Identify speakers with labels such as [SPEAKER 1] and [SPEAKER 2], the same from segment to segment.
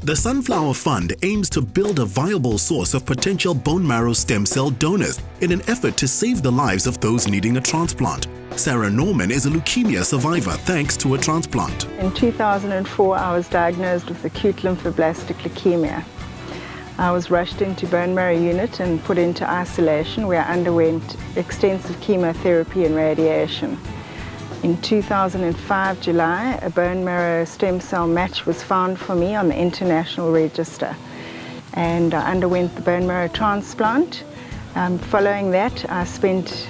[SPEAKER 1] The Sunflower Fund aims to build a viable source of potential bone marrow stem cell donors in an effort to save the lives of those needing a transplant. Sarah Norman is a leukemia survivor thanks to a transplant.
[SPEAKER 2] In 2004, I was diagnosed with acute lymphoblastic leukemia. I was rushed into bone marrow unit and put into isolation where I underwent extensive chemotherapy and radiation. In 2005 July, a bone marrow stem cell match was found for me on the international register, and I underwent the bone marrow transplant. Following that, I spent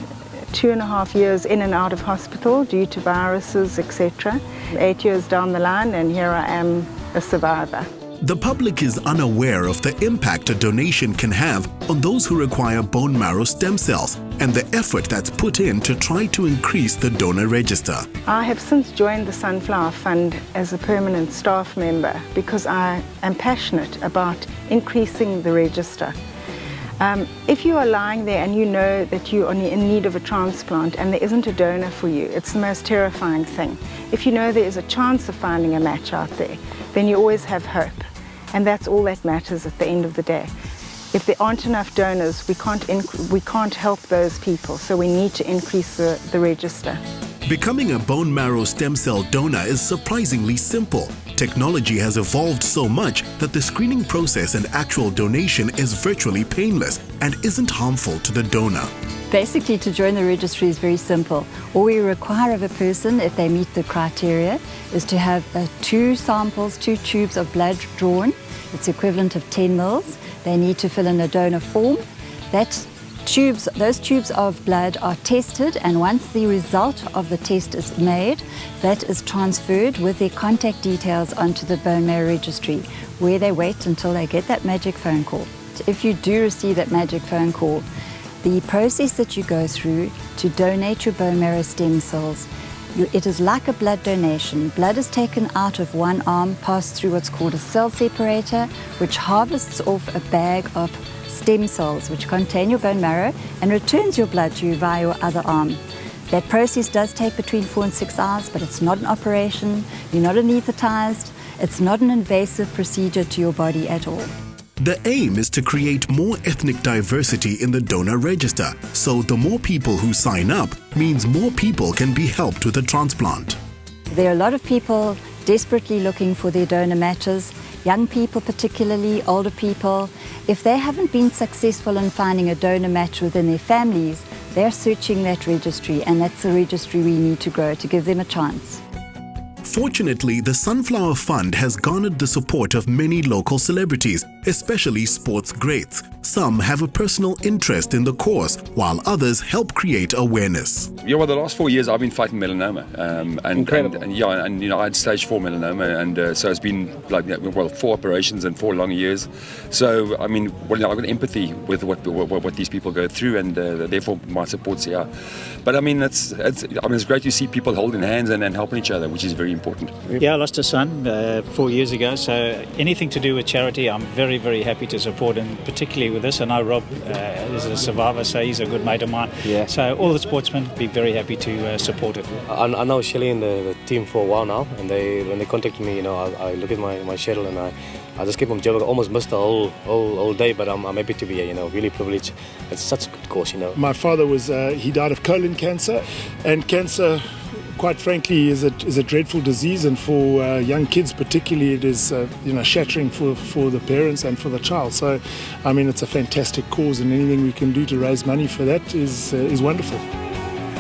[SPEAKER 2] 2.5 years in and out of hospital due to viruses, etc. 8 years down the line, and here I am, a survivor.
[SPEAKER 1] The public is unaware of the impact a donation can have on those who require bone marrow stem cells and the effort that's put in to try to increase the donor register.
[SPEAKER 2] I have since joined the Sunflower Fund as a permanent staff member because I am passionate about increasing the register. If you are lying there and you know that you are in need of a transplant and there isn't a donor for you, it's the most terrifying thing. If you know there is a chance of finding a match out there, then you always have hope. And that's all that matters at the end of the day. If there aren't enough donors, we can't help those people, so we need to increase the register.
[SPEAKER 1] Becoming a bone marrow stem cell donor is surprisingly simple. Technology has evolved so much that the screening process and actual donation is virtually painless and isn't harmful to the donor.
[SPEAKER 3] Basically, to join the registry is very simple. All we require of a person, if they meet the criteria, is to have 2 tubes of blood drawn. It's equivalent of 10 mils. They need to fill in a donor form. Those tubes of blood are tested, and once the result of the test is made, that is transferred with their contact details onto the bone marrow registry, where they wait until they get that magic phone call. If you do receive that magic phone call, the process that you go through to donate your bone marrow stem cells, it is like a blood donation. Blood is taken out of one arm, passed through what's called a cell separator, which harvests off a bag of stem cells which contain your bone marrow and returns your blood to you via your other arm. That process does take between 4 and 6 hours, but it's not an operation, you're not anesthetized, it's not an invasive procedure to your body at all.
[SPEAKER 1] The aim is to create more ethnic diversity in the donor register, so the more people who sign up means more people can be helped with a transplant.
[SPEAKER 3] There are a lot of people desperately looking for their donor matches, young people particularly, older people. If they haven't been successful in finding a donor match within their families, they're searching that registry, and that's the registry we need to grow to give them a chance.
[SPEAKER 1] Fortunately, the Sunflower Fund has garnered the support of many local celebrities, especially sports greats. Some have a personal interest in the cause, while others help create awareness.
[SPEAKER 4] Yeah, well, the last 4 years I've been fighting melanoma,
[SPEAKER 5] Incredible.
[SPEAKER 4] and you know, I had stage 4 melanoma, and so it's been like 4 operations and 4 long years. So I mean, I've got empathy with what these people go through, and therefore my support's here. But I mean, it's great to see people holding hands and helping each other, which is very important.
[SPEAKER 5] Yeah, I lost a son 4 years ago, so anything to do with charity, I'm very, very happy to support, and particularly with this. I know Rob is a survivor, so he's a good mate of mine.
[SPEAKER 6] Yeah.
[SPEAKER 5] So all the sportsmen be very happy to support it.
[SPEAKER 6] I know Shelley and the team for a while now, and when they contacted me, you know, I look at my schedule and I just keep on joking. I almost missed the whole day, but I'm happy to be here, you know, really privileged. It's such a good cause, you know.
[SPEAKER 7] My father he died of colon cancer, and cancer, quite frankly, is a dreadful disease, and for young kids particularly, it is shattering for the parents and for the child. So, I mean, it's a fantastic cause, and anything we can do to raise money for that is wonderful.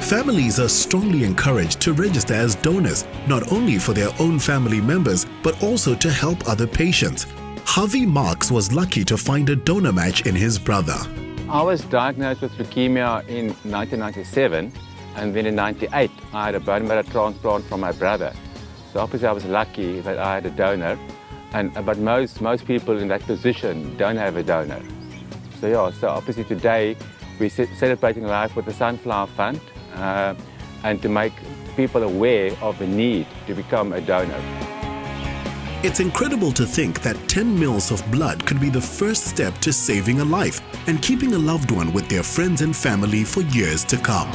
[SPEAKER 1] Families are strongly encouraged to register as donors, not only for their own family members, but also to help other patients. Harvey Marks was lucky to find a donor match in his brother.
[SPEAKER 8] I was diagnosed with leukemia in 1997, and then in 98 I had a bone marrow transplant from my brother. So obviously I was lucky that I had a donor, but most people in that position don't have a donor. So yeah, so obviously today we're celebrating life with the Sunflower Fund, and to make people aware of the need to become a donor.
[SPEAKER 1] It's incredible to think that 10 mils of blood could be the first step to saving a life and keeping a loved one with their friends and family for years to come.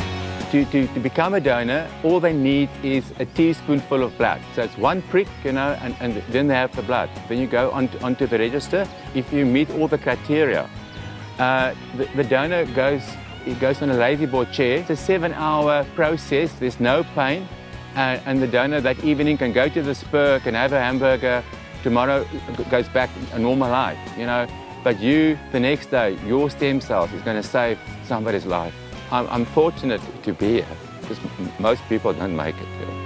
[SPEAKER 8] To become a donor, all they need is a teaspoonful of blood. So it's one prick, you know, and then they have the blood. Then you go onto the register. If you meet all the criteria, the donor goes on a lazy boy chair. It's a 7-hour process. There's no pain, and the donor that evening can go to the Spur, can have a hamburger. Tomorrow goes back a normal life, you know. But you, the next day, your stem cells is going to save somebody's life. I'm fortunate to be here because most people don't make it.